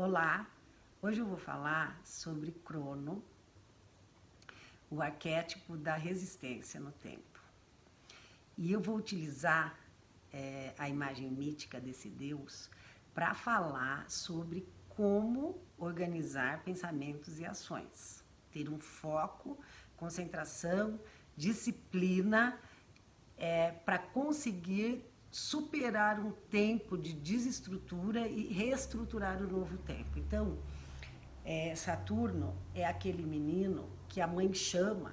Olá, hoje eu vou falar sobre Crono, o arquétipo da resistência no tempo. E eu vou utilizar a imagem mítica desse Deus para falar sobre como organizar pensamentos e ações. Ter um foco, concentração, disciplina para conseguir superar um tempo de desestrutura e reestruturar o novo tempo. Então, Saturno é aquele menino que a mãe chama.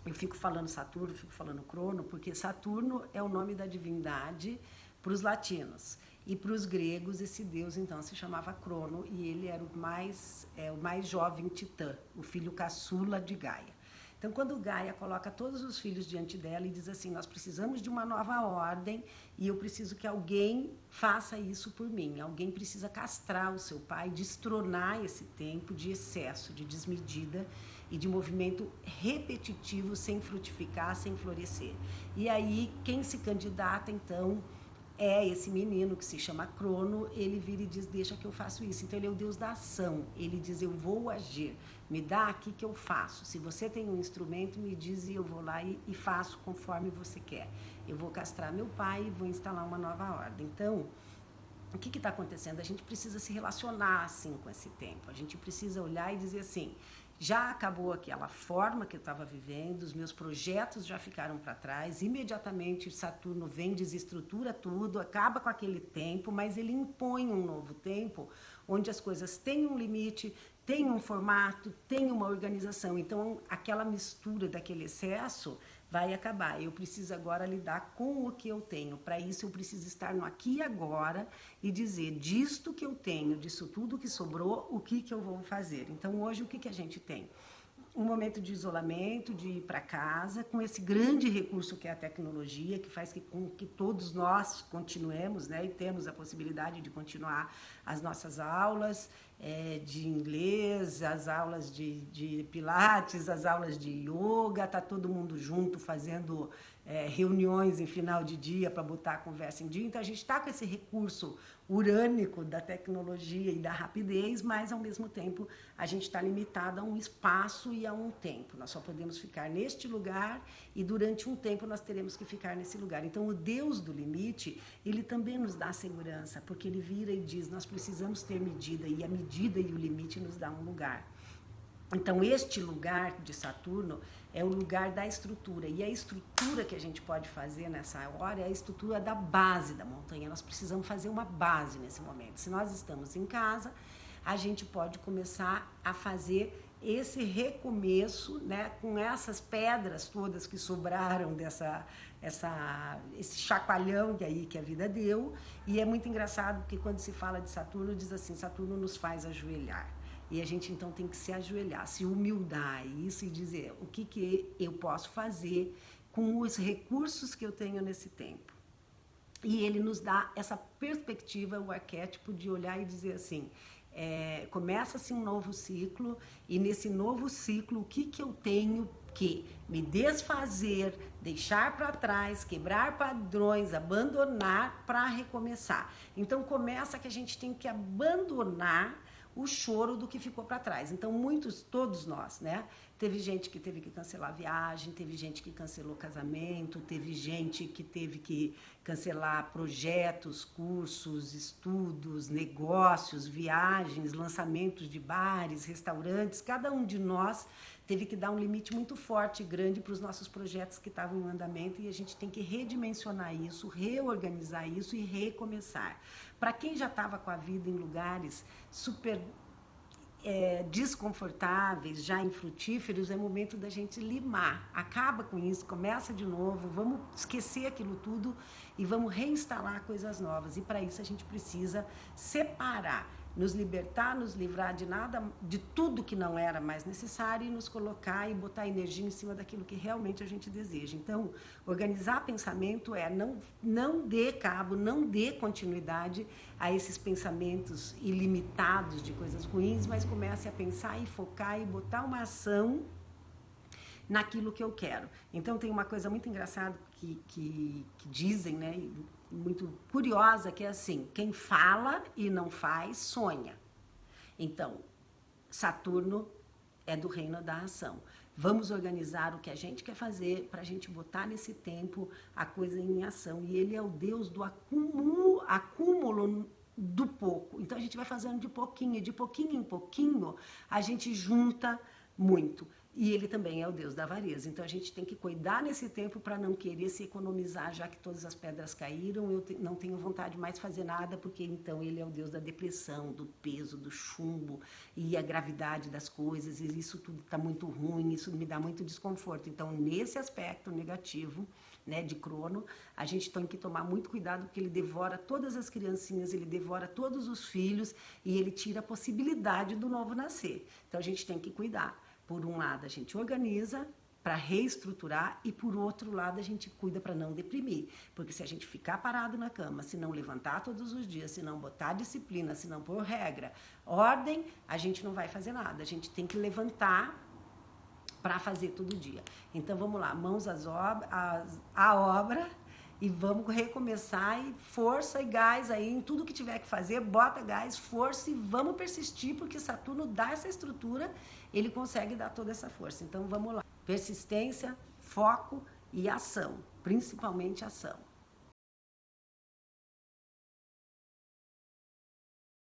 Eu fico falando Saturno, fico falando Crono, porque Saturno é o nome da divindade para os latinos. E para os gregos, esse deus, então, se chamava Crono, e ele era o mais jovem titã, o filho caçula de Gaia. Então, quando Gaia coloca todos os filhos diante dela e diz assim, nós precisamos de uma nova ordem e eu preciso que alguém faça isso por mim. Alguém precisa castrar o seu pai, destronar esse tempo de excesso, de desmedida e de movimento repetitivo sem frutificar, sem florescer. E aí, quem se candidata, então, é esse menino que se chama Crono. Ele vira e diz, deixa que eu faço isso. Então ele é o deus da ação, ele diz, eu vou agir, me dá aqui que eu faço. Se você tem um instrumento, me diz e eu vou lá e faço conforme você quer. Eu vou castrar meu pai e vou instalar uma nova ordem. Então, o que está acontecendo? A gente precisa se relacionar assim com esse tempo, a gente precisa olhar e dizer assim, já acabou aquela forma que eu estava vivendo, os meus projetos já ficaram para trás, imediatamente Saturno vem, desestrutura tudo, acaba com aquele tempo, mas ele impõe um novo tempo, onde as coisas têm um limite, têm um formato, têm uma organização. Então, aquela mistura daquele excesso vai acabar. Eu preciso agora lidar com o que eu tenho. Para isso, eu preciso estar no aqui e agora e dizer, disto que eu tenho, disso tudo que sobrou, o que eu vou fazer. Então, hoje, o que a gente tem? Um momento de isolamento, de ir para casa, com esse grande recurso que é a tecnologia, que faz com que todos nós continuemos, né, e temos a possibilidade de continuar as nossas aulas de inglês, as aulas de pilates, as aulas de yoga, está todo mundo junto fazendo reuniões em final de dia para botar a conversa em dia. Então, a gente está com esse recurso urânico da tecnologia e da rapidez, mas, ao mesmo tempo, a gente está limitado a um espaço e a um tempo. Nós só podemos ficar neste lugar e, durante um tempo, nós teremos que ficar nesse lugar. Então, o Deus do limite, ele também nos dá segurança, porque ele vira e diz, nós precisamos ter medida, e a medida e o limite nos dá um lugar. Então, este lugar de Saturno é o lugar da estrutura. E a estrutura que a gente pode fazer nessa hora é a estrutura da base da montanha. Nós precisamos fazer uma base nesse momento. Se nós estamos em casa, a gente pode começar a fazer esse recomeço, né, com essas pedras todas que sobraram esse chacoalhão que a vida deu. E é muito engraçado porque quando se fala de Saturno, diz assim, Saturno nos faz ajoelhar. E a gente, então, tem que se ajoelhar, se humildar isso e dizer o que eu posso fazer com os recursos que eu tenho nesse tempo. E ele nos dá essa perspectiva, o arquétipo de olhar e dizer assim, começa-se um novo ciclo, e nesse novo ciclo, o que eu tenho que me desfazer, deixar para trás, quebrar padrões, abandonar para recomeçar. Então, começa que a gente tem que abandonar o choro do que ficou para trás. Então, todos nós, né? Teve gente que teve que cancelar a viagem, teve gente que cancelou casamento, teve gente que teve que cancelar projetos, cursos, estudos, negócios, viagens, lançamentos de bares, restaurantes. Cada um de nós teve que dar um limite muito forte e grande para os nossos projetos que estavam em andamento, e a gente tem que redimensionar isso, reorganizar isso e recomeçar. Para quem já estava com a vida em lugares super desconfortáveis, já infrutíferos, é momento da gente limar. Acaba com isso, começa de novo, vamos esquecer aquilo tudo e vamos reinstalar coisas novas. E para isso a gente precisa separar, nos libertar, nos livrar de tudo que não era mais necessário e nos colocar e botar energia em cima daquilo que realmente a gente deseja. Então, organizar pensamento não dê cabo, não dê continuidade a esses pensamentos ilimitados de coisas ruins, mas comece a pensar e focar e botar uma ação naquilo que eu quero. Então, tem uma coisa muito engraçada que dizem, né, muito curiosa, que é assim, quem fala e não faz, sonha. Então, Saturno é do reino da ação. Vamos organizar o que a gente quer fazer para a gente botar nesse tempo a coisa em ação. E ele é o Deus do acúmulo do pouco. Então a gente vai fazendo de pouquinho em pouquinho, a gente junta muito. E ele também é o Deus da avareza. Então a gente tem que cuidar nesse tempo para não querer se economizar, já que todas as pedras caíram. Eu não tenho vontade mais de fazer nada, porque então ele é o Deus da depressão, do peso, do chumbo e a gravidade das coisas. E isso tudo está muito ruim, isso me dá muito desconforto. Então, nesse aspecto negativo, né, de Crono, a gente tem que tomar muito cuidado, porque ele devora todas as criancinhas, ele devora todos os filhos e ele tira a possibilidade do novo nascer. Então a gente tem que cuidar. Por um lado, a gente organiza para reestruturar e, por outro lado, a gente cuida para não deprimir. Porque se a gente ficar parado na cama, se não levantar todos os dias, se não botar disciplina, se não pôr regra, ordem, a gente não vai fazer nada. A gente tem que levantar para fazer todo dia. Então, vamos lá, mãos à obra e vamos recomeçar, e força e gás aí em tudo que tiver que fazer, bota gás, força e vamos persistir, porque Saturno dá essa estrutura, ele consegue dar toda essa força. Então vamos lá, persistência, foco e ação, principalmente ação.